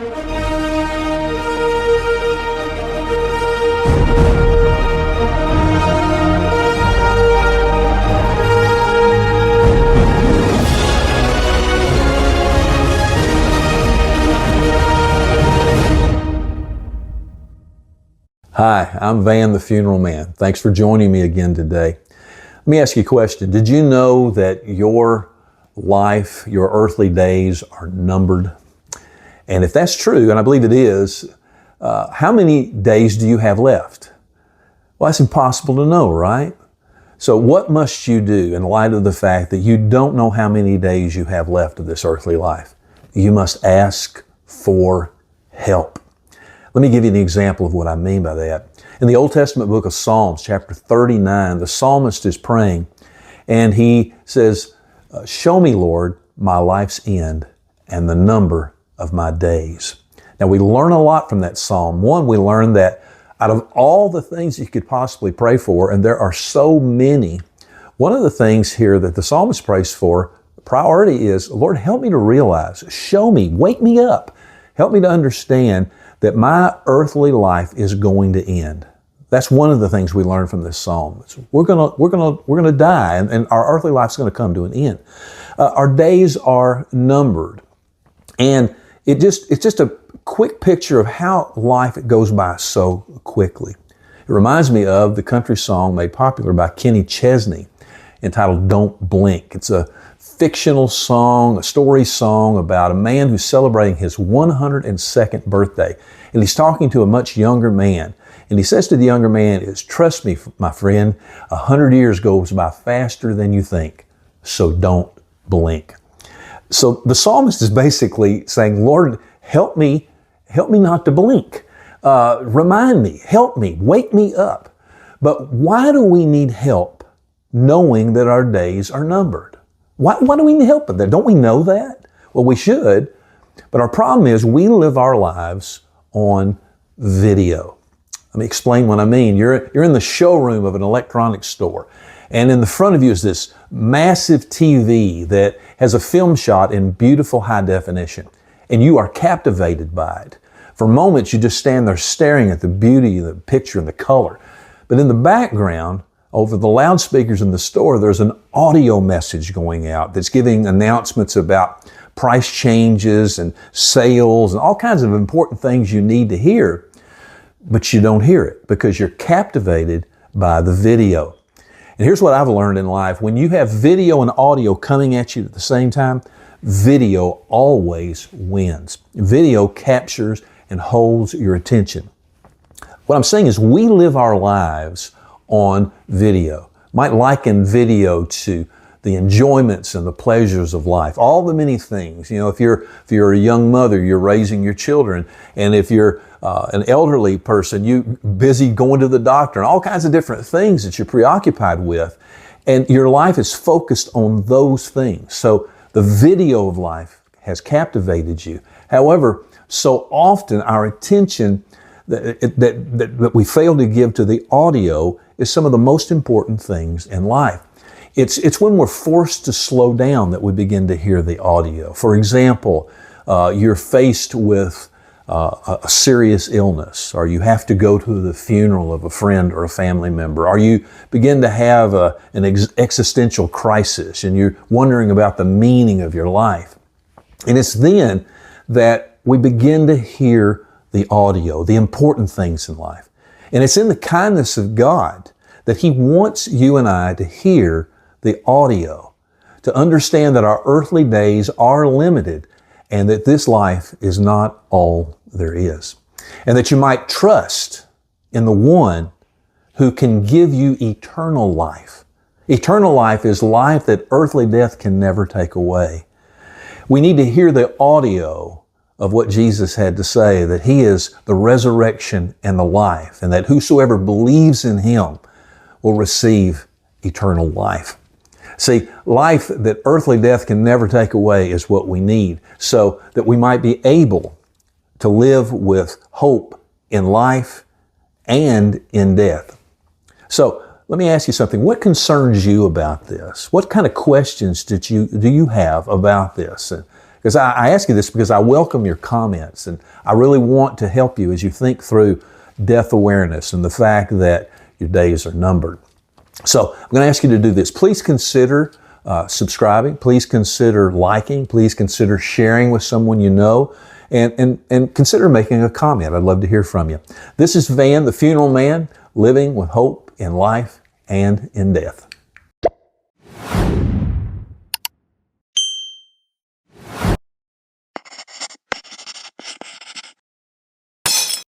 Hi, I'm Van the Funeral Man. Thanks for joining me again today. Let me ask you a question. Did you know that your life, your earthly days are numbered? And if that's true, and I believe it is, how many days do you have left? Well, that's impossible to know, right? So what must you do in light of the fact that you don't know how many days you have left of this earthly life? You must ask for help. Let me give you an example of what I mean by that. In the Old Testament book of Psalms, chapter 39, the psalmist is praying, and he says, "Show me, Lord, my life's end and the number of my days." Now, we learn a lot from that psalm. One, we learn that out of all the things you could possibly pray for, and there are so many, one of the things here that the psalmist prays for, priority is, Lord, help me to realize, show me, wake me up, help me to understand that my earthly life is going to end. That's one of the things we learn from this psalm. We're gonna die, and our earthly life's gonna come to an end. Our days are numbered, and it's just a quick picture of how life goes by so quickly. It reminds me of the country song made popular by Kenny Chesney entitled "Don't Blink." It's a fictional song, a story song about a man who's celebrating his 102nd birthday. And he's talking to a much younger man. And he says to the younger man, "Trust me, my friend, 100 years goes by faster than you think, so don't blink." So the psalmist is basically saying, Lord, help me not to blink. Remind me, help me, wake me up. But why do we need help knowing that our days are numbered? Why do we need help with that? Don't we know that? Well, we should. But our problem is we live our lives on video. Let me explain what I mean. You're in the showroom of an electronics store, and in the front of you is this massive TV that has a film shot in beautiful high definition, and you are captivated by it. For moments, you just stand there staring at the beauty of the picture and the color. But in the background, over the loudspeakers in the store, there's an audio message going out that's giving announcements about price changes and sales and all kinds of important things you need to hear, but you don't hear it because you're captivated by the video. And here's what I've learned in life. When you have video and audio coming at you at the same time, video always wins. Video captures and holds your attention. What I'm saying is we live our lives on video. Might liken video to the enjoyments and the pleasures of life, all the many things. You know, if you're a young mother, you're raising your children, and if you're an elderly person, you busy going to the doctor, and all kinds of different things that you're preoccupied with, and your life is focused on those things. So the video of life has captivated you. However, so often our attention that we fail to give to the audio is some of the most important things in life. It's when we're forced to slow down that we begin to hear the audio. For example, you're faced with a serious illness, or you have to go to the funeral of a friend or a family member, or you begin to have an existential crisis and you're wondering about the meaning of your life. And it's then that we begin to hear the audio, the important things in life. And it's in the kindness of God that He wants you and I to hear the audio, to understand that our earthly days are limited and that this life is not all there is. And that you might trust in the one who can give you eternal life. Eternal life is life that earthly death can never take away. We need to hear the audio of what Jesus had to say, that He is the resurrection and the life, and that whosoever believes in Him will receive eternal life. See, life that earthly death can never take away is what we need, so that we might be able to live with hope in life and in death. So let me ask you something. What concerns you about this? What kind of questions do you have about this? And Because I ask you this because I welcome your comments, and I really want to help you as you think through death awareness and the fact that your days are numbered. So I'm going to ask you to do this. Please consider subscribing. Please consider liking. Please consider sharing with someone you know. And consider making a comment. I'd love to hear from you. This is Van, the Funeral Man, living with hope in life and in death.